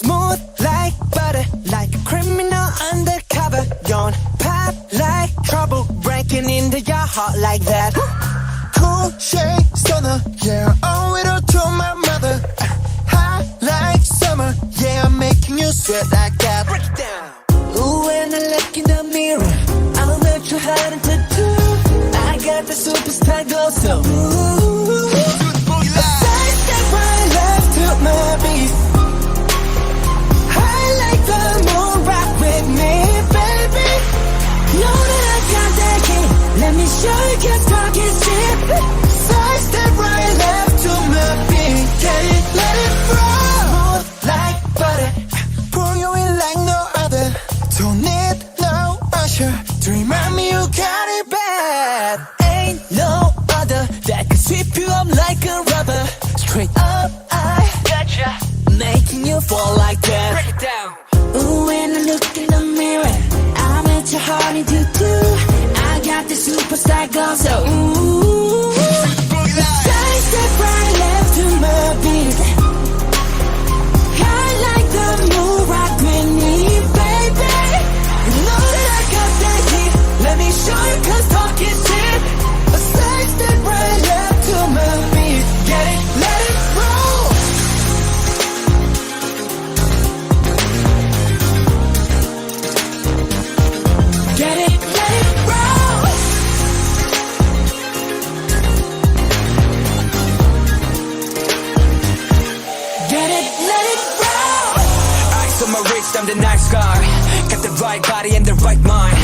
Smooth like butter, like a criminal undercover. Don't pop like trouble, breaking into your heart like that. Cool shade stunner, yeah, owe it all to my mother. Hot like summer, yeah, I'm making you sweat like that. Break it down. Ooh, when I look in the mirror, I'm not too hard to do. I got the superstar glow, so ooh. A side step right left to my beat. I like the moon, rock with me, baby. Know that I got that heat. Let me show you, 'cause talk is cheap. Side step right left to my beat, yeah, let it roll. Smooth like butter, Pull you in like no other. Don't need no usher to remind me you got it bad. ain't no other that can sweep you up like a rubber. Straight up, I gotcha, making you fall like that. Break it down. Ooh, when I look in the mirror, I'm at your heart into two. I got the superstar glow, so ooh. Side step right left to my beat. I like the moon, rock with me, baby. You know that I got that heat. Let me show you, 'cause talk is cheap. A side step right left to my beat, get it, let it roll. Get it, let it roll. Get it, let it roll. Eyes on my wrist, I'm the nice guy. Got the right body and the right mind.